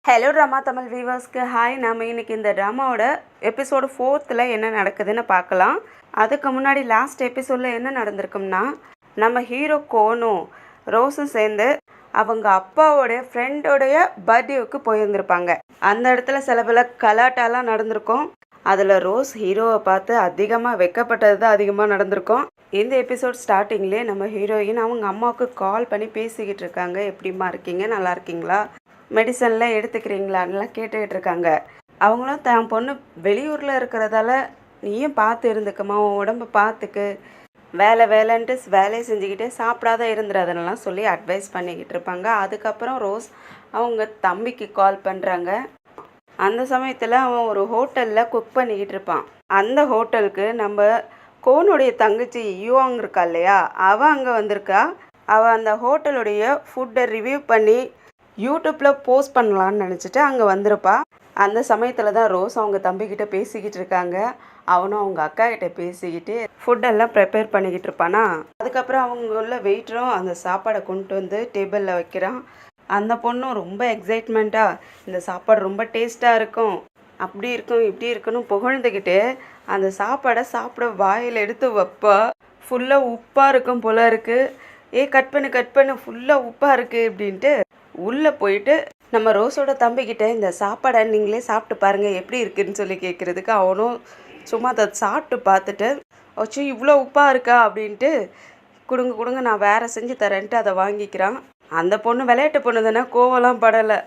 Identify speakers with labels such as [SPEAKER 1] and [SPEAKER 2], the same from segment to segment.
[SPEAKER 1] Hello drama Tamil வியூவர்ஸ்க்கு hi. நம்ம இன்றைக்கி இந்த ட்ராமாவோட எபிசோடு 4th என்ன நடக்குதுன்னு பார்க்கலாம். அதுக்கு முன்னாடி லாஸ்ட் எபிசோடில் என்ன நடந்திருக்கும்னா, நம்ம ஹீரோ கோனும் ரோஸும் சேர்ந்து அவங்க அப்பாவோடைய ஃப்ரெண்டோடைய பர்த்டேவுக்கு போயிருந்திருப்பாங்க. அந்த இடத்துல சில பல கலாட்டாலாம் நடந்திருக்கும். அதில் ரோஸ் ஹீரோவை பார்த்து அதிகமாக வெக்கப்பட்டது தான் அதிகமாக நடந்திருக்கும். இந்த எபிசோட் ஸ்டார்டிங்லேயே நம்ம ஹீரோயின் அவங்க அம்மாவுக்கு கால் பண்ணி பேசிக்கிட்டு இருக்காங்க. எப்படிம்மா இருக்கீங்க, நல்லா இருக்கீங்களா, மெடிசன்லாம் எடுத்துக்கிறீங்களான்லாம் கேட்டுக்கிட்டு இருக்காங்க. அவங்களும் தான் பொண்ணு வெளியூரில் இருக்கிறதால நீயும் பார்த்து இருந்துக்கம்மா, உன் உடம்பை பார்த்துக்கு, வேலைன்ட்டு வேலையை செஞ்சுக்கிட்டே சாப்பிடாத இருந்துறதுன்னெலாம் சொல்லி அட்வைஸ் பண்ணிக்கிட்டு இருப்பாங்க. அதுக்கப்புறம் ரோஸ் அவங்க தம்பிக்கு கால் பண்ணுறாங்க. அந்த சமயத்தில் அவன் ஒரு ஹோட்டலில் குக் பண்ணிக்கிட்டு இருப்பான். அந்த ஹோட்டலுக்கு நம்ம கோனுடைய தங்கச்சி யுவாங் இருக்கா இல்லையா, அவள் அங்கே வந்திருக்கா. அவள் அந்த ஹோட்டலுடைய ஃபுட்டை ரிவ்யூ பண்ணி யூடியூப்பில் போஸ்ட் பண்ணலான்னு நினச்சிட்டு அங்கே வந்திருப்பா. அந்த சமயத்தில் தான் ரோஸ் அவங்க தம்பிக்கிட்ட பேசிக்கிட்டு இருக்காங்க. அவனும் அவங்க அக்கா கிட்ட பேசிக்கிட்டு ஃபுட்டெல்லாம் ப்ரிப்பேர் பண்ணிக்கிட்டு இருப்பானா. அதுக்கப்புறம் அவங்க உள்ள வெயிட்டரும் அந்த சாப்பாடை கொண்டு வந்து டேபிளில் வைக்கிறான். அந்த பொண்ணும் ரொம்ப எக்ஸைட்மெண்ட்டாக இந்த சாப்பாடு ரொம்ப டேஸ்ட்டாக இருக்கும், அப்படி இருக்கும் இப்படி இருக்குன்னு புகழ்ந்துக்கிட்டு அந்த சாப்பாடை சாப்பிட வாயில் எடுத்து வைப்பா. ஃபுல்லாக உப்பாக இருக்கும் போல இருக்குது. கட் பண்ணு ஃபுல்லாக உப்பாக இருக்குது அப்படின்ட்டு உள்ளே போயிட்டு நம்ம ரோஸோட தம்பிக்கிட்ட இந்த சாப்பாடை நீங்களே சாப்பிட்டு பாருங்கள் எப்படி இருக்குதுன்னு சொல்லி கேட்குறதுக்கு அவனும் சும்மா அதை சாப்பிட்டு பார்த்துட்டு வச்சு இவ்வளோ உப்பாக இருக்கா அப்படின்ட்டு கொடுங்க நான் வேறு செஞ்சு தரேன்ட்டு அதை வாங்கிக்கிறான். அந்த பொண்ணு விளையாட்டு பொண்ணு தானே, கோவலாம் படலை.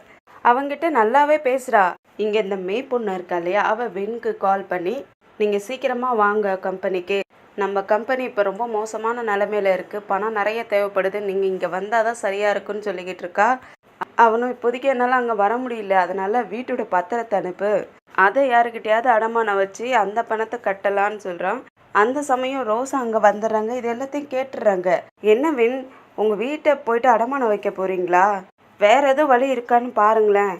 [SPEAKER 1] அவங்கிட்ட நல்லாவே பேசுகிறா. இங்கே இந்த மே பொண்ணு இருக்கா இல்லையா, அவள் வின்க்கு கால் பண்ணி நீங்கள் சீக்கிரமாக வாங்க கம்பெனிக்கு, நம்ம கம்பெனி இப்போ ரொம்ப மோசமான நிலமையில இருக்குது, பணம் நிறைய தேவைப்படுது, நீங்கள் இங்கே வந்தால் தான் சரியாக இருக்குன்னு சொல்லிக்கிட்டு இருக்கா. அவனும் இப்போதைக்கு என்னால் அங்கே வர முடியல, அதனால் வீட்டோட பத்திரத்தை அனுப்பு, அதை யாருக்கிட்டையாவது அடமானம் வச்சு அந்த பணத்தை கட்டலான்னு சொல்கிறான். அந்த சமயம் ரோஸா அங்கே வந்துடுறாங்க. இது எல்லாத்தையும் கேட்டுடுறாங்க. என்ன வின், உங்கள் வீட்டை போயிட்டு அடமானம் வைக்க போகிறீங்களா, வேறு எதுவும் வழி இருக்கான்னு பாருங்களேன்,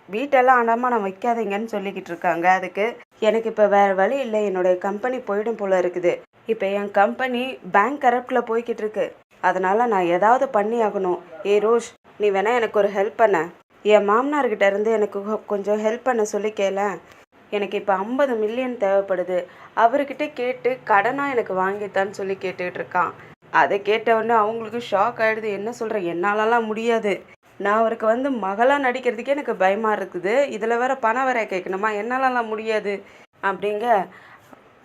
[SPEAKER 1] வீட்டெல்லாம் அடமானம் வைக்காதீங்கன்னு சொல்லிக்கிட்டு இருக்காங்க. அதுக்கு எனக்கு இப்போ வேறு வழி இல்லை, என்னுடைய கம்பெனி போயிடும் போல இருக்குது, இப்போ என் கம்பெனி பேங்க் கரப்டில் போய்கிட்டு இருக்கு, அதனால் நான் ஏதாவது பண்ணி ஆகணும். ரோஷ், நீ வேணா எனக்கு ஒரு ஹெல்ப் பண்ண, என் மாமனார்கிட்ட இருந்து எனக்கு கொஞ்சம் ஹெல்ப் பண்ண சொல்லி கேள. எனக்கு இப்போ 50 மில்லியன் தேவைப்படுது, அவர்கிட்ட கேட்டு கடனாக எனக்கு வாங்கித்தான்னு சொல்லி கேட்டுக்கிட்டு இருக்கான். அதை கேட்டவுடனே அவங்களுக்கு ஷாக் ஆகிடுது. என்ன சொல்கிறேன், என்னாலலாம் முடியாது, நான் அவருக்கு மகளாக நடிக்கிறதுக்கே எனக்கு பயமாக இருக்குது, இதில் வேற பணம் வேற கேட்கணுமா, என்னாலலாம் முடியாது அப்படிங்க.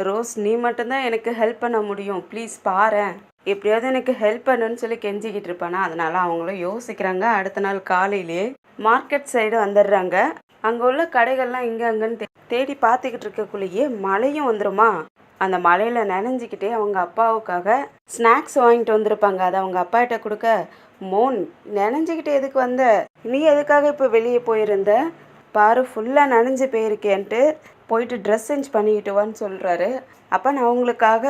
[SPEAKER 1] ரோஸ், நீ மட்டும்தான் எனக்கு ஹெல்ப் பண்ண முடியும், ப்ளீஸ் பாரேன், எப்படியாவது எனக்கு ஹெல்ப் பண்ணுன்னு சொல்லி கெஞ்சிக்கிட்டு இருப்பானா. அதனால அவங்களும் யோசிக்கிறாங்க. அடுத்த நாள் காலையிலே மார்க்கெட் சைடு வந்துடுறாங்க. அங்கே உள்ள கடைகள்லாம் இங்கே அங்கன்னு தேடி பார்த்துக்கிட்டு இருக்கக்குள்ளேயே மழையும் வந்துருமா. அந்த மழையில் நனைஞ்சிக்கிட்டே அவங்க அப்பாவுக்காக ஸ்நாக்ஸ் வாங்கிட்டு வந்திருப்பாங்க. அதை அவங்க அப்பாகிட்ட கொடுக்க, மோன் நனைஞ்சிக்கிட்டே எதுக்கு வந்த, நீ எதுக்காக இப்போ வெளியே போயிருந்த, பாரு ஃபுல்லாக நனைஞ்சு போயிருக்கேன்ட்டு போயிட்டு ட்ரெஸ் சேஞ்ச் பண்ணிக்கிட்டு வான்னு சொல்கிறாரு. அப்போ நான் அவங்களுக்காக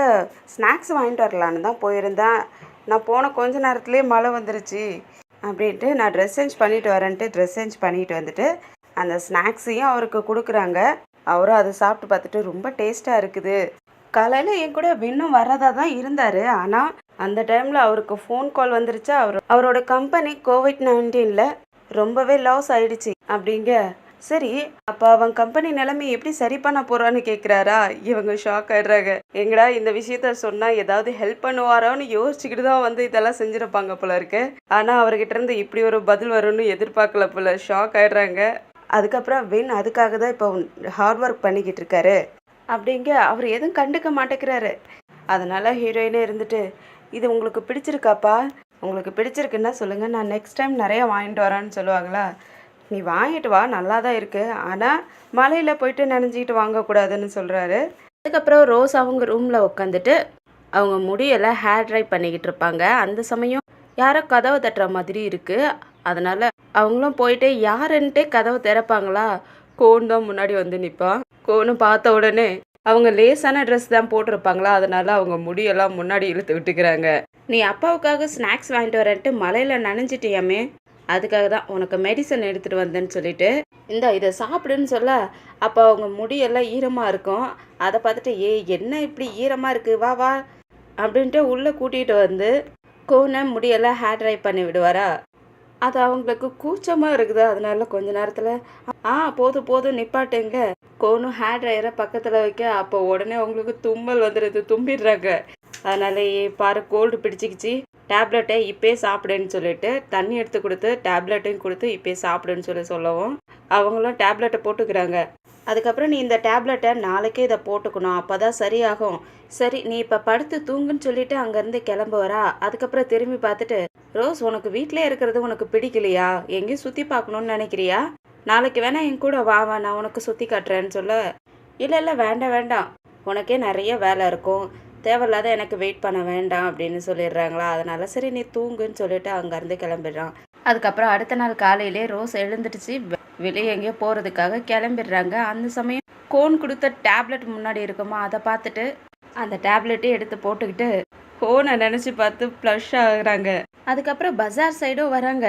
[SPEAKER 1] ஸ்நாக்ஸ் வாங்கிட்டு வரலான்னு தான் போயிருந்தேன், நான் போன கொஞ்ச நேரத்துலேயே மழை வந்துருச்சு அப்படின்ட்டு நான் ட்ரெஸ் சேஞ்ச் பண்ணிட்டு வரேன்ட்டு ட்ரெஸ் சேஞ்ச் பண்ணிட்டு வந்துட்டு அந்த ஸ்நாக்ஸையும் அவருக்கு கொடுக்குறாங்க. அவரும் அதை சாப்பிட்டு பார்த்துட்டு ரொம்ப டேஸ்ட்டாக இருக்குது. காலையில் என் கூட வின்னும் வர்றதா தான் இருந்தார், ஆனால் அந்த டைமில் அவருக்கு ஃபோன் கால் வந்துருச்சு. அவரோட கம்பெனி COVID-19 ரொம்பவே லாஸ் ஆயிடுச்சு அப்படிங்க. சரி, அப்போ அவன் கம்பெனி நிலைமை எப்படி சரி பண்ண போகிறான்னு கேட்குறாரா. இவங்க ஷாக் ஆயிடுறாங்க. எங்கடா இந்த விஷயத்த சொன்னால் ஏதாவது ஹெல்ப் பண்ணுவாரோன்னு யோசிச்சுக்கிட்டு தான் இதெல்லாம் செஞ்சுருப்பாங்க போல இருக்கு. ஆனால் அவர்கிட்ட இருந்து இப்படி ஒரு பதில் வரும்னு எதிர்பார்க்கல போல. ஷாக் ஆயிடுறாங்க. அதுக்கப்புறம் வின் அதுக்காக தான் இப்போ ஹார்ட் ஒர்க் பண்ணிக்கிட்டு இருக்காரு அப்படிங்க. அவர் எதுவும் கண்டுக்க மாட்டேங்கிறாரு. அதனால ஹீரோயினே இருந்துட்டு, இது உங்களுக்கு பிடிச்சிருக்காப்பா, உங்களுக்கு பிடிச்சிருக்குன்னா சொல்லுங்கள், நான் நெக்ஸ்ட் டைம் நிறையா வாங்கிட்டு வரேன்னு சொல்லுவாங்களா. நீ வாங்கிட்டு வா, நல்லா தான் இருக்குது, ஆனால் மலையில் போயிட்டு நனைஞ்சிக்கிட்டு வாங்கக்கூடாதுன்னு சொல்கிறாரு. அதுக்கப்புறம் ரோஸ் அவங்க ரூமில் உட்காந்துட்டு அவங்க முடியெல்லாம் ஹேர் ட்ரை பண்ணிக்கிட்டு இருப்பாங்க. அந்த சமயம் யாரோ கதவை தட்டுற மாதிரி இருக்குது. அதனால் அவங்களும் போயிட்டு யாருன்ட்டே கதவை திறப்பாங்களா. கோன் தான் முன்னாடி நிற்பான். கோன்னு பார்த்த உடனே அவங்க லேசான ட்ரெஸ் தான் போட்டிருப்பாங்களா, அதனால் அவங்க முடியெல்லாம் முன்னாடி இழுத்து விட்டுக்கிறாங்க. நீ அப்பாவுக்காக ஸ்நாக்ஸ் வாங்கிட்டு வரேன்ட்டு மலையில் நனைஞ்சிட்டியாமே, அதுக்காக தான் உனக்கு மெடிசன் எடுத்துகிட்டு வந்தேன்னு சொல்லிட்டு இதை சாப்பிடுன்னு சொல்ல, அப்போ அவங்க முடியெல்லாம் ஈரமாக இருக்கும். அதை பார்த்துட்டு என்ன இப்படி ஈரமாக இருக்குது, வா வா அப்படின்ட்டு உள்ளே கூட்டிகிட்டு கோனை முடியெல்லாம் ஹேர் ட்ரை பண்ணி விடுவாரா. அது அவங்களுக்கு கூச்சமாக இருக்குது. அதனால கொஞ்ச நேரத்தில் போதும் போதும் நிப்பாட்டுங்க. கோனும் ஹேர் ட்ரையரை பக்கத்தில் வைக்க அப்போ உடனே அவங்களுக்கு தும்மல் வந்துடுது, தும்பிடுறாங்க. அதனால பாரு கோல்டு பிடிச்சிக்கிச்சு, டேப்லெட்டை இப்போயே சாப்பிடுன்னு சொல்லிட்டு தண்ணி எடுத்து கொடுத்து டேப்லெட்டையும் கொடுத்து இப்போயே சாப்பிடுன்னு சொல்லவும் அவங்களும் டேப்லெட்டை போட்டுக்கிறாங்க. அதுக்கப்புறம் நீ இந்த டேப்லெட்டை நாளைக்கே இதை போட்டுக்கணும், அப்போ தான் சரியாகும். சரி நீ இப்போ படுத்து தூங்குன்னு சொல்லிட்டு அங்கேருந்து கிளம்ப வரா. அதுக்கப்புறம் திரும்பி பார்த்துட்டு, ரோஸ் உனக்கு வீட்டிலே இருக்கிறது உனக்கு பிடிக்கலையா, எங்கேயும் சுற்றி பார்க்கணுன்னு நினைக்கிறியா, நாளைக்கு வேணா என் கூட வா வா நான் உனக்கு சுற்றி காட்டுறேன்னு சொல்ல, இல்லை வேண்டாம் வேண்டாம், உனக்கே நிறைய வேலை இருக்கும், தேவையில்லாத எனக்கு வெயிட் பண்ண வேண்டாம் அப்படின்னு சொல்லிடுறாங்களா. அதனால சரி நீ தூங்குன்னு சொல்லிட்டு அங்கேருந்து கிளம்பிடுறான். அதுக்கப்புறம் அடுத்த நாள் காலையிலே ரோஸ் எழுந்துடுச்சு, வெளியே எங்கேயோ போகிறதுக்காக கிளம்பிடுறாங்க. அந்த சமயம் கோன் கொடுத்த டேப்லெட் முன்னாடி இருக்குமா, அதை பார்த்துட்டு அந்த டேப்லெட்டே எடுத்து போட்டுக்கிட்டு கோனை நினச்சி பார்த்து ப்ளஷ் ஆகுறாங்க. அதுக்கப்புறம் பஜார் சைடும் வராங்க.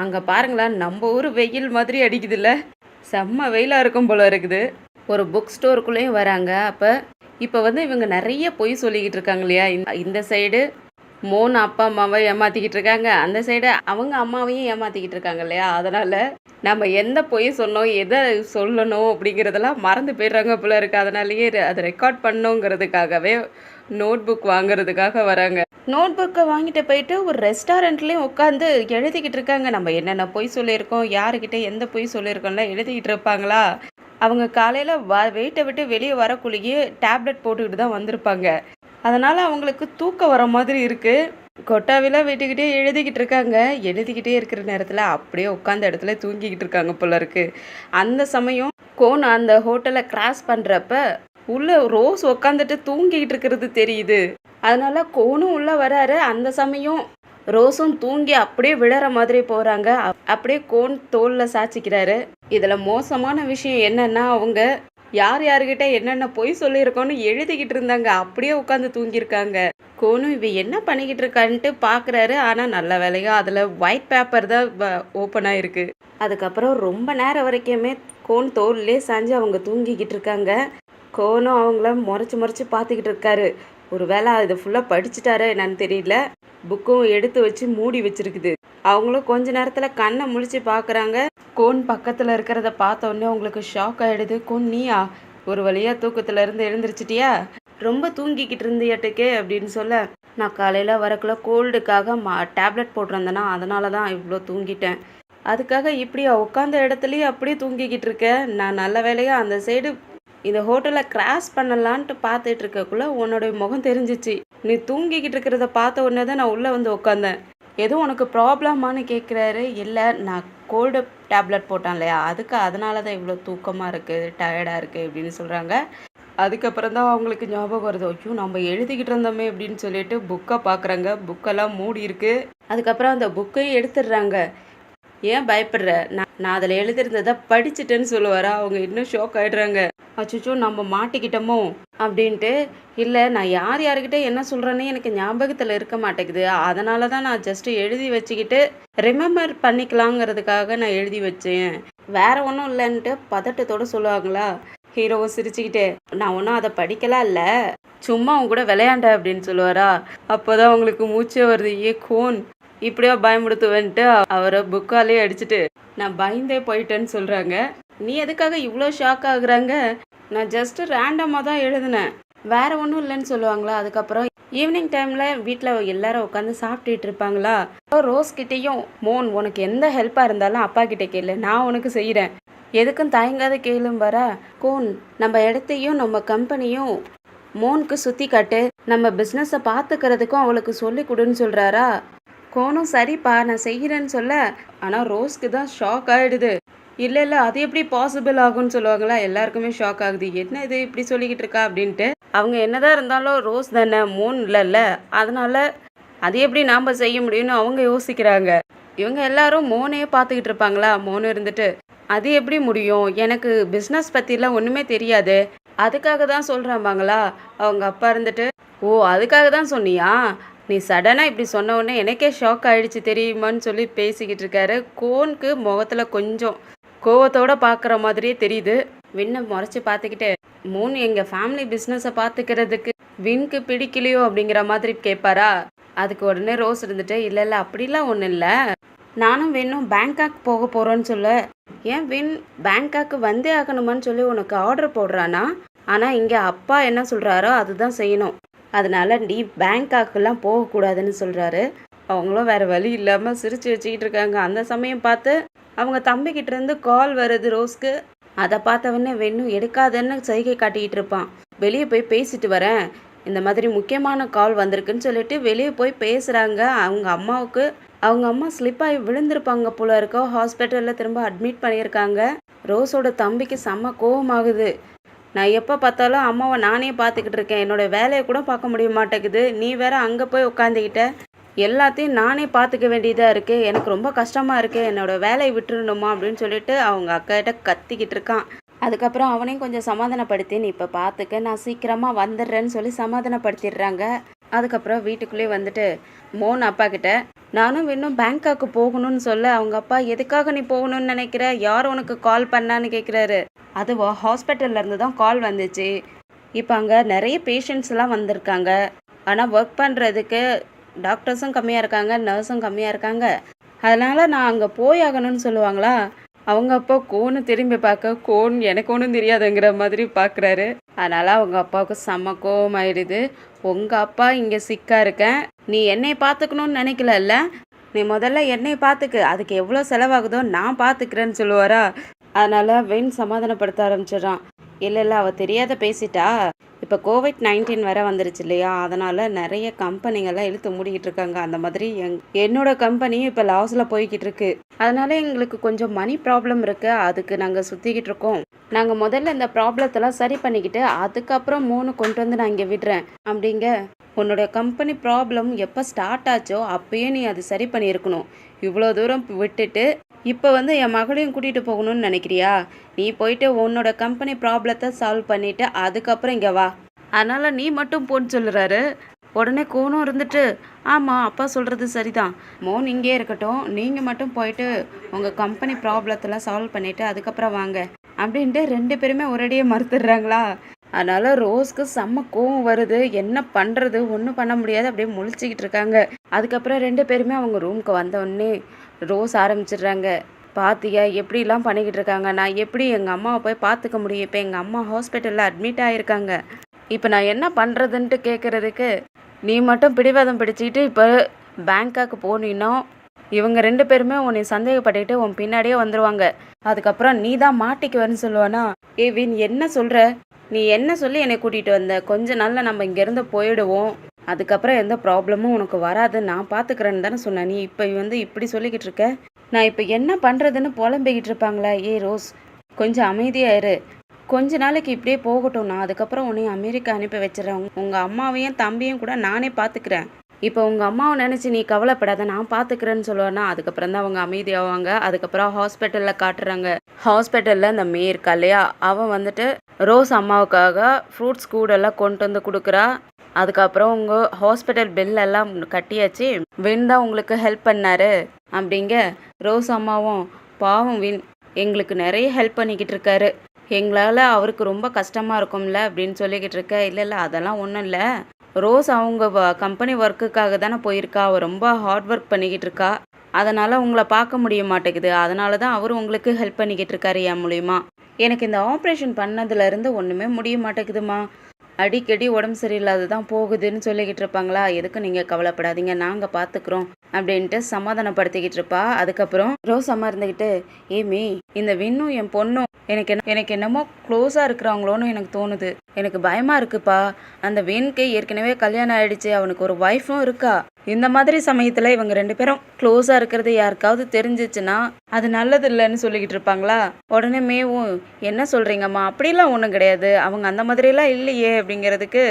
[SPEAKER 1] அங்கே பாருங்களேன், நம்ம ஊர் வெயில் மாதிரி அடிக்குதுல்ல, செம்ம வெயிலாக இருக்கும் போல இருக்குது. ஒரு புக் ஸ்டோருக்குள்ளேயும் வராங்க. இப்போ இவங்க நிறைய பொய் சொல்லிக்கிட்டு இருக்காங்க இல்லையா. இந்த சைடு மோன் அப்பா அம்மாவை ஏமாற்றிக்கிட்டு இருக்காங்க, அந்த சைடு அவங்க அம்மாவையும் ஏமாற்றிக்கிட்டு இருக்காங்க இல்லையா. அதனால் நம்ம எந்த பொய் சொன்னோம், எதை சொல்லணும் அப்படிங்கிறதெல்லாம் மறந்து போயிடுறாங்க போல இருக்குது. அதனாலேயே அதை ரெக்கார்ட் பண்ணோங்கிறதுக்காகவே நோட் புக் வாங்குறதுக்காக வராங்க. நோட் புக்கை வாங்கிட்டு போயிட்டு ஒரு ரெஸ்டாரண்ட்லேயும் உட்காந்து எழுதிக்கிட்டு இருக்காங்க. நம்ம என்னென்ன பொய் சொல்லியிருக்கோம், யாருக்கிட்ட எந்த பொய் சொல்லியிருக்கோம்லாம் எழுதிக்கிட்டு இருப்பாங்களா. அவங்க காலையில் வெயிட்டை விட்டு வெளியே வரக்குள்ளேயே டேப்லெட் போட்டுக்கிட்டு தான் வந்திருப்பாங்க. அதனால் அவங்களுக்கு தூக்கம் வர மாதிரி இருக்குது. கொட்டாவிலாம் விட்டுக்கிட்டே எழுதிக்கிட்டு இருக்காங்க. எழுதிக்கிட்டே இருக்கிற நேரத்தில் அப்படியே உட்காந்த இடத்துல தூங்கிக்கிட்டு இருக்காங்க போல இருக்குது. அந்த சமயம் கோன் அந்த ஹோட்டலை கிராஸ் பண்ணுறப்ப உள்ள ரோஸ் உட்காந்துட்டு தூங்கிக்கிட்டு இருக்கிறது தெரியுது. அதனால கோனும் உள்ளே வராரு. அந்த சமயம் ரோஸும் தூங்கி அப்படியே விழற மாதிரி போகிறாங்க. அப்படியே கோன் தோலில் சாய்ச்சிக்கிறாரு. இதில் மோசமான விஷயம் என்னன்னா, அவங்க யார்கிட்ட என்னென்ன பொய் சொல்லியிருக்கோன்னு எழுதிக்கிட்டு இருந்தாங்க, அப்படியே உட்காந்து தூங்கியிருக்காங்க. கோனும் இவ என்ன பண்ணிக்கிட்டு இருக்கான்ட்டு பார்க்குறாரு. ஆனால் நல்ல வேலையா அதில் ஒயிட் பேப்பர் தான் ஓப்பன் ஆகிருக்கு. அதுக்கப்புறம் ரொம்ப நேரம் வரைக்குமே கோன் தோல்லே சாஞ்சு அவங்க தூங்கிக்கிட்டு இருக்காங்க. கோனும் அவங்கள முறைச்சி பார்த்துக்கிட்டு இருக்காரு. ஒரு வேளை இது ஃபுல்லாக படிச்சுட்டாரா என்னன்னு தெரியல. புக்கும் எடுத்து வச்சு மூடி வச்சிருக்குது. அவங்களும் கொஞ்ச நேரத்தில் கண்ணை முழிச்சு பார்க்குறாங்க. கோன் பக்கத்தில் இருக்கிறத பார்த்த உடனே அவங்களுக்கு ஷாக் ஆகிடுது. கோன் நீயா, ஒரு வழியாக தூக்கத்தில் இருந்து எழுந்திரிச்சிட்டியா, ரொம்ப தூங்கிக்கிட்டு இருந்தியாட்டுக்கே அப்படின்னு சொல்ல, நான் காலையில் வரக்குள்ள கோல்டுக்காக டேப்லெட் போட்டிருந்தேன்னா அதனால தான் இவ்வளோ தூங்கிட்டேன், அதுக்காக இப்படியா உட்காந்த இடத்துலையே அப்படியே தூங்கிக்கிட்டு இருக்கேன். நான் நல்ல வேலையாக அந்த சைடு இந்த ஹோட்டலை கிராஸ் பண்ணலான்ட்டு பார்த்துட்டு இருக்கக்குள்ள உன்னோடைய முகம் தெரிஞ்சிச்சு. நீ தூங்கிக்கிட்டு இருக்கிறத பார்த்த உடனே தான் நான் உள்ளே வந்து உட்காந்தேன். எதுவும் உனக்கு ப்ராப்ளமானு கேட்குறாரு. இல்லை நான் கோல்டு டேப்லெட் போட்டேன் இல்லையா, அதனால தான் இவ்வளோ தூக்கமாக இருக்குது, டயர்டாக இருக்குது அப்படின்னு சொல்கிறாங்க. அதுக்கப்புறம் தான் அவங்களுக்கு ஞாபகம் வருது, ஐயோ நம்ம எழுதிக்கிட்டு இருந்தோமே அப்படின்னு சொல்லிட்டு புக்கை பார்க்குறாங்க. புக்கெல்லாம் மூடி இருக்குது. அதுக்கப்புறம் அந்த புக்கையும் எடுத்துடுறாங்க. ஏன் பயப்படுற, நான் அதில் எழுதிருந்ததை படிச்சுட்டேன்னு சொல்லுவாரா. அவங்க இன்னும் ஷாக் ஆகிடுறாங்க. அச்சோ நம்ம மாட்டிக்கிட்டோமோ அப்படின்ட்டு. இல்லை நான் யார்கிட்ட என்ன சொல்கிறேன்னு எனக்கு ஞாபகத்தில் இருக்க மாட்டேங்குது, அதனால தான் நான் ஜஸ்ட்டு எழுதி வச்சுக்கிட்டு ரிமெம்பர் பண்ணிக்கலாங்கிறதுக்காக நான் எழுதி வச்சேன், வேற ஒன்றும் இல்லைன்ட்டு பதட்டத்தோடு சொல்லுவாங்களா. ஹீரோவும் சிரிச்சுக்கிட்டே, நான் ஒன்றும் அதை படிக்கலாம் இல்லை, சும்மா அவங்க கூட விளையாண்ட அப்படின்னு சொல்லுவாரா. அப்போ தான் அவங்களுக்கு மூச்சே வருது. கோன் இப்படியா பயமுடுத்துவேன்ட்டு அவரை புக்காலே அடிச்சுட்டு நான் பயந்தே போயிட்டேன்னு சொல்கிறாங்க. நீ எதுக்காக இவ்வளோ ஷாக் ஆகுறாங்க, நான் ஜஸ்ட்டு ரேண்டமாக தான் எழுதினேன், வேற ஒன்றும் இல்லைன்னு சொல்லுவாங்களா. அதுக்கப்புறம் ஈவினிங் டைமில் வீட்டில் எல்லாரும் உட்காந்து சாப்பிட்டுட்டு இருப்பாங்களா. ரோஸ் கிட்டேயும், மோன் உனக்கு எந்த ஹெல்ப்பாக இருந்தாலும் அப்பா கிட்டே கேளு, நான் உனக்கு செய்கிறேன், எதுக்கும் தயங்காத கேளும் வர. கோன் நம்ம இடத்தையும் நம்ம கம்பெனியும் மோனுக்கு சுற்றி காட்டு, நம்ம பிஸ்னஸை பார்த்துக்கிறதுக்கும் அவளுக்கு சொல்லி கொடுன்னு சொல்கிறாரா. கோனும் சரிப்பா நான் செய்கிறேன்னு சொல்ல, ஆனால் ரோஸ்க்கு தான் ஷாக் ஆகிடுது. இல்லை அது எப்படி பாசிபிள் ஆகும்னு சொல்லுவாங்களா. எல்லாருக்குமே ஷாக் ஆகுது, என்ன இது இப்படி சொல்லிக்கிட்டு இருக்கா அப்படின்ட்டு. அவங்க என்னதான் இருந்தாலும் ரோஸ் தானே, மோன் இல்லைல்ல, அதனால அது எப்படி நாம் செய்ய முடியும்னு அவங்க யோசிக்கிறாங்க. இவங்க எல்லாரும் மோனையே பார்த்துக்கிட்டு இருப்பாங்களா. மோன் இருந்துட்டு, அது எப்படி முடியும், எனக்கு பிஸ்னஸ் பற்றிலாம் ஒன்றுமே தெரியாது, அதுக்காக தான் சொல்கிறாம்பாங்களா. அவங்க அப்பா இருந்துட்டு, ஓ அதுக்காக தான் சொன்னியா, நீ சடனாக இப்படி சொன்ன உடனே எனக்கே ஷாக் ஆகிடுச்சு தெரியுமான்னு சொல்லி பேசிக்கிட்டு இருக்காரு. கோனுக்கு முகத்தில் கொஞ்சம் கோவத்தோடு பார்க்குற மாதிரியே தெரியுது. வின்னை முறைச்சி பார்த்துக்கிட்டு, மூன் எங்கள் ஃபேமிலி பிஸ்னஸை பார்த்துக்கிறதுக்கு வின்க்கு பிடிக்கலையோ அப்படிங்கிற மாதிரி கேட்பாரா. அதுக்கு உடனே ரோஸ் இருந்துட்டு, இல்லை அப்படிலாம் ஒன்றும் இல்லை, நானும் வின்னும் பேங்காக் போக போகிறோன்னு சொல்ல, ஏன் வின் பேங்காக்கு வந்தே ஆகணுமான்னு சொல்லி உனக்கு ஆர்டர் போடுறானா? ஆனால் இங்கே அப்பா என்ன சொல்கிறாரோ அதுதான் செய்யணும். அதனால நீ பேங்காக்கெல்லாம் போகக்கூடாதுன்னு சொல்கிறாரு. அவங்களும் வேறு வழி இல்லாமல் சிரித்து வச்சுக்கிட்டு இருக்காங்க. அந்த சமயம் பார்த்து அவங்க தம்பிக்கிட்டேருந்து கால் வருது ரோஸ்க்கு. அதை பார்த்தவொடனே வெண்ணும் எடுக்காதன்னு சைகை காட்டிக்கிட்டு இருப்பான். வெளியே போய் பேசிட்டு வரேன், இந்த மாதிரி முக்கியமான கால் வந்திருக்குன்னு சொல்லிட்டு வெளியே போய் பேசுகிறாங்க. அவங்க அம்மா ஸ்லிப்பாகி விழுந்திருப்பாங்க போல இருக்கோ. ஹாஸ்பிட்டலில் திரும்ப அட்மிட் பண்ணியிருக்காங்க. ரோஸோட தம்பிக்கு செம்ம கோவமாகுது. நான் எப்போ பார்த்தாலும் அம்மாவை நானே பார்த்துக்கிட்டு இருக்கேன், என்னோடய வேலையை கூட பார்க்க முடிய மாட்டேங்குது, நீ வேற அங்கே போய் உட்காந்துக்கிட்ட, எல்லாத்தையும் நானே பார்த்துக்க வேண்டியதாக இருக்குது, எனக்கு ரொம்ப கஷ்டமாக இருக்குது, என்னோடய வேலையை விட்டுருணுமா அப்படின்னு சொல்லிட்டு அவங்க அக்காகிட்ட கத்திக்கிட்டு இருக்கான். அதுக்கப்புறம் அவனையும் கொஞ்சம் சமாதானப்படுத்தி, நீ இப்போ பார்த்துக்க, நான் சீக்கிரமாக வந்துடுறேன்னு சொல்லி சமாதானப்படுத்திடுறாங்க. அதுக்கப்புறம் வீட்டுக்குள்ளேயே வந்துட்டு மோன் அப்பா கிட்ட, நானும் இன்னும் பேங்காக்கு போகணும்னு சொல்ல, அவங்க அப்பா எதுக்காக நீ போகணும்னு நினைக்கிற, யார் உனக்கு கால் பண்ணான்னு கேட்குறாரு. அதுவா ஹாஸ்பிட்டல்லேருந்து தான் கால் வந்துச்சு, இப்போ அங்கே நிறைய பேஷண்ட்ஸ்லாம் வந்திருக்காங்க, ஆனால் ஒர்க் பண்ணுறதுக்கு டாக்டர்ஸும் கம்மியாக இருக்காங்க, நர்ஸும் கம்மியாக இருக்காங்க, அதனால் நான் அங்கே போய் ஆகணும்னு சொல்லுவாங்களா. அவங்க அப்பா கோன்னு திரும்பி பார்க்க, கோன் எனக்கு ஒன்றும் தெரியாதுங்கிற மாதிரி பார்க்குறாரு. அதனால் அவங்க அப்பாவுக்கு செம்ம கோவம் ஆயிடுது. உங்கள் அப்பா இங்கே சிக்கா இருக்கேன், நீ என்னை பார்த்துக்கணும்னு நினைக்கலல்ல, நீ முதல்ல என்னை பார்த்துக்கு, அதுக்கு எவ்வளோ செலவாகுதோ நான் பார்த்துக்கிறேன்னு சொல்லுவாரா. அதனால் வென் சமாதானப்படுத்த ஆரம்பிச்சிடறான். இல்லை அவள் தெரியாத பேசிட்டா, இப்போ கோவிட்-19 வேற வந்துருச்சு இல்லையா, அதனால் நிறைய கம்பெனிங்கெல்லாம் இழுத்து மூடிக்கிட்டு இருக்காங்க. அந்த மாதிரி என்னோட கம்பெனியும் இப்போ லாஸில் போய்கிட்டு இருக்கு, அதனால எங்களுக்கு கொஞ்சம் மணி ப்ராப்ளம் இருக்குது, அதுக்கு நாங்கள் சுற்றிக்கிட்டு இருக்கோம், நாங்கள் முதல்ல இந்த ப்ராப்ளத்தெல்லாம் சரி பண்ணிக்கிட்டு அதுக்கப்புறம் 3 கொண்டு வந்து நான் இங்கே விடுறேன் அப்படிங்க. உன்னோட கம்பெனி ப்ராப்ளம் எப்போ ஸ்டார்ட் ஆச்சோ அப்பயே நீ அது சரி பண்ணியிருக்கணும், இவ்வளோ தூரம் விட்டுட்டு இப்போ வந்து என் மகளையும் கூட்டிகிட்டு போகணும்னு நினைக்கிறியா, நீ போயிட்டு உன்னோட கம்பெனி ப்ராப்ளத்தை சால்வ் பண்ணிவிட்டு அதுக்கப்புறம் இங்கே வா, அதனால் நீ மட்டும் போன்னு சொல்லுறாரு. உடனே கோனும் இருந்துட்டு, ஆமாம் அப்பா சொல்கிறது சரிதான், மோன் இங்கே இருக்கட்டும், நீங்கள் மட்டும் போயிட்டு உங்கள் கம்பெனி ப்ராப்ளத்தெல்லாம் சால்வ் பண்ணிவிட்டு அதுக்கப்புறம் வாங்க அப்படின்ட்டு 2 பேருமே ஒரேடியே மறுத்துடுறாங்களா. அதனால் ரோஸ்க்கு செம்ம கோவம் வருது, என்ன பண்ணுறது, ஒன்றும் பண்ண முடியாது, அப்படியே முழிச்சிக்கிட்டு இருக்காங்க. அதுக்கப்புறம் 2 பேருமே அவங்க ரூமுக்கு வந்தோடனே ரோஸ் ஆரம்பிச்சிடுறாங்க, பாத்தியா எப்படிலாம் பண்ணிக்கிட்டு இருக்காங்க, நான் எப்படி எங்கள் அம்மாவை போய் பார்த்துக்க முடியும், இப்போ எங்கள் அம்மா ஹாஸ்பிட்டலில் அட்மிட் ஆகியிருக்காங்க, இப்போ நான் என்ன பண்ணுறதுன்ட்டு கேட்குறதுக்கு, நீ மட்டும் பிடிவாதம் பிடிச்சிக்கிட்டு இப்போ பேங்காக்கு போனீன்னா இவங்க 2 பேருமே உன்னை சந்தேகப்பட்டுக்கிட்டு உன் பின்னாடியே வந்துடுவாங்க, அதுக்கப்புறம் நீ தான் மாட்டிக்குவேன்னு சொல்லுவானா. ஏ வின் என்ன சொல்கிற, நீ என்ன சொல்லி என்னை கூட்டிகிட்டு வந்த, கொஞ்ச நாளில் நம்ம இங்கேருந்து போயிடுவோம், அதுக்கப்புறம் எந்த ப்ராப்ளமும் உனக்கு வராது, நான் பார்த்துக்கிறேன்னு தானே சொன்னேன், நீ இப்போ வந்து இப்படி சொல்லிக்கிட்டு இருக்க, நான் இப்போ என்ன பண்ணுறதுன்னு புலம்பிக்கிட்டு இருப்பாங்களா. ஏ ரோஸ் கொஞ்சம் அமைதியாயிரு, கொஞ்ச நாளைக்கு இப்படியே போகட்டும், நான் அதுக்கப்புறம் உன்னையும் அமெரிக்கா அனுப்பி வச்சிடறேன், உங்கள் அம்மாவையும் தம்பியும் கூட நானே பார்த்துக்கிறேன், இப்போ உங்கள் அம்மாவை நினச்சி நீ கவலைப்படாத, நான் பார்த்துக்கிறேன்னு சொல்லுவேன்னா. அதுக்கப்புறம் தான் அவங்க அமைதியாவாங்க. அதுக்கப்புறம் ஹாஸ்பிட்டலில் காட்டுறாங்க. ஹாஸ்பிட்டலில் இந்த மே இருக்கா இல்லையா, அவன் வந்துட்டு ரோஸ் அம்மாவுக்காக ஃப்ரூட்ஸ் கூடெல்லாம் கொண்டு வந்து கொடுக்குறா. அதுக்கப்புறம் உங்கள் ஹாஸ்பிட்டல் பில்லெல்லாம் கட்டியாச்சு, வின் தான் உங்களுக்கு ஹெல்ப் பண்ணாரு அப்படிங்க. ரோஸ் அம்மாவும், பாவம் வின் எங்களுக்கு நிறைய ஹெல்ப் பண்ணிக்கிட்டு இருக்காரு, எங்களால் அவருக்கு ரொம்ப கஷ்டமாக இருக்கும்ல அப்படின்னு சொல்லிக்கிட்டு இருக்க. இல்லை அதெல்லாம் ஒன்றும் இல்லை, ரோஸ் அவங்க கம்பெனி ஒர்க்குக்காக தானே போயிருக்கா, அவள் ரொம்ப ஹார்ட் ஒர்க் பண்ணிக்கிட்டு இருக்கா, அதனால் உங்களை பார்க்க முடிய மாட்டேங்குது, அதனால தான் அவர் உங்களுக்கு ஹெல்ப் பண்ணிக்கிட்டு இருக்காரு என் மூலிமா, எனக்கு இந்த ஆப்ரேஷன் பண்ணதுலேருந்து ஒன்றுமே முடிய மாட்டேங்குதுமா, அடிக்கடி உடம்பு சரியில்லாது தான் போகுதுன்னு சொல்லிக்கிட்டு இருப்பாங்களா. எதுக்கு நீங்கள் கவலைப்படாதீங்க, நாங்கள் பார்த்துக்குறோம் அப்படின்ட்டு சமாதானப்படுத்திக்கிட்டு இருப்பா. அதுக்கப்புறம் ரோஸ் அம்மா இருந்துக்கிட்டு, ஏமி இந்த வின்னும் என் பொண்ணும் எனக்கு என்னமோ க்ளோஸாக இருக்கிறாங்களோன்னு எனக்கு தோணுது, எனக்கு பயமாக இருக்குப்பா, அந்த வின்க்கு ஏற்கனவே கல்யாணம் ஆயிடுச்சு, அவனுக்கு ஒரு ஒய்ஃபும் இருக்கா, இந்த மாதிரி சமயத்தில் இவங்க 2 பேரும் க்ளோஸாக இருக்கிறது யாருக்காவது தெரிஞ்சிச்சுன்னா அது நல்லது இல்லைன்னு சொல்லிக்கிட்டு இருப்பாங்களா. உடனே மேவும், என்ன சொல்கிறீங்கம்மா, அப்படிலாம் ஒன்றும் கிடையாது, அவங்க அந்த மாதிரிலாம் இல்லையே அப்படிங்கிறதுக்கு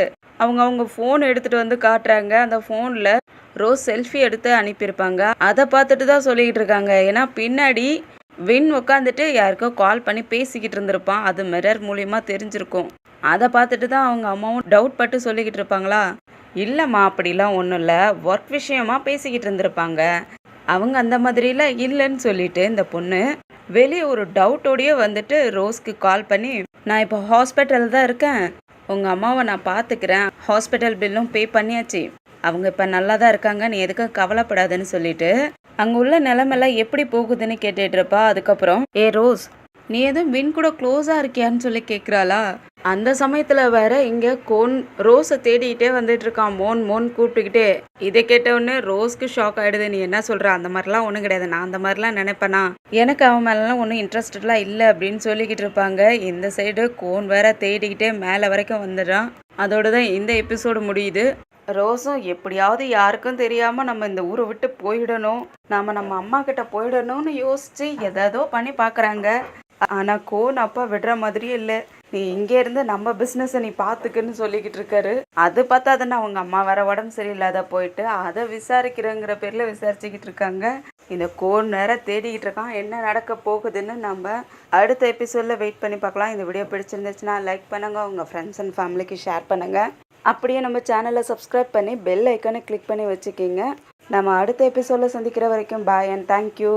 [SPEAKER 1] அவங்க ஃபோன் எடுத்துகிட்டு வந்து காட்டுறாங்க. அந்த ஃபோனில் ரோஸ் செல்ஃபி எடுத்து அனுப்பியிருப்பாங்க, அதை பார்த்துட்டு தான் சொல்லிக்கிட்டு இருக்காங்க. ஏன்னா பின்னாடி வின் உட்காந்துட்டு யாருக்கோ கால் பண்ணி பேசிக்கிட்டு இருந்திருப்பான், அது மிரர் மூலியமா தெரிஞ்சிருக்கும், அதை பார்த்துட்டு தான் அவங்க அம்மாவும் டவுட் பட்டு சொல்லிக்கிட்டு இருப்பாங்களா. இல்லைம்மா அப்படிலாம் ஒன்றும் இல்லை, ஒர்க் விஷயமா பேசிக்கிட்டு இருந்திருப்பாங்க, அவங்க அந்த மாதிரிலாம் இல்லைன்னு சொல்லிட்டு இந்த பொண்ணு வெளியே ஒரு டவுட்டோடையே வந்துட்டு ரோஸ்க்கு கால் பண்ணி, நான் இப்போ ஹாஸ்பிட்டல் தான் இருக்கேன், உங்கள் அம்மாவை நான் பார்த்துக்கிறேன், ஹாஸ்பிட்டல் பில்லும் பே பண்ணியாச்சு, அவங்க இப்போ நல்லா தான் இருக்காங்க, நீ எதுக்கும் கவலைப்படாதுன்னு சொல்லிட்டு அங்கே உள்ள நிலமெல்லாம் எப்படி போகுதுன்னு கேட்டுட்டு இருப்பா. அதுக்கப்புறம் ஏ ரோஸ், நீ எதுவும் வின் கூட க்ளோஸாக இருக்கியான்னு சொல்லி கேட்குறாளா. அந்த சமயத்தில் வேற இங்கே கோன் ரோஸை தேடிக்கிட்டே வந்துட்டு இருக்கான், மோன் மோன் கூப்பிட்டுக்கிட்டே. இதை கேட்டவுடனே ரோஸ்க்கு ஷாக் ஆகிடுது. நீ என்ன சொல்கிற, அந்த மாதிரிலாம் ஒன்றும் கிடையாது, நான் அந்த மாதிரிலாம் நினைப்பேனா, எனக்கு அவன் மேலாம் ஒன்றும் இன்ட்ரெஸ்டட்லாம் இல்லை அப்படின்னு சொல்லிக்கிட்டு இருப்பாங்க. இந்த சைடு கோன் வேற தேடிக்கிட்டே மேலே வரைக்கும் வந்துடுறான். அதோடு தான் இந்த எபிசோடு முடியுது. ரோஸும் எப்படியாவது யாருக்கும் தெரியாமல் நம்ம இந்த ஊரை விட்டு போயிடணும், நம்ம அம்மா கிட்ட போயிடணும்னு யோசித்து எதோ பண்ணி பார்க்குறாங்க. ஆனால் கோன் அப்பா விடுற மாதிரியே இல்லை. நீ இங்கே இருந்து நம்ம பிஸ்னஸை நீ பார்த்துக்குன்னு சொல்லிக்கிட்டு இருக்காரு. அது பார்த்தாதுன்னு அவங்க அம்மா வேற உடம்பு சரியில்லாத போயிட்டு அதை விசாரிக்கிறேங்கிற பேரில் விசாரிச்சுக்கிட்டு இருக்காங்க. இந்த கோன் வேற தேடிக்கிட்டு இருக்கான். என்ன நடக்க போகுதுன்னு நம்ம அடுத்த எபிசோடில் வெயிட் பண்ணி பார்க்கலாம். இந்த வீடியோ பிடிச்சிருந்துச்சுன்னா லைக் பண்ணுங்கள், உங்கள் ஃப்ரெண்ட்ஸ் அண்ட் ஃபேமிலிக்கு ஷேர் பண்ணுங்கள். அப்படியே நம்ம சேனலை சப்ஸ்கிரைப் பண்ணி பெல் ஐக்கானை கிளிக் பண்ணி வச்சுக்கிங்க. நம்ம அடுத்த எபிசோடில் சந்திக்கிற வரைக்கும் பாய் அண்ட் தேங்க்யூ.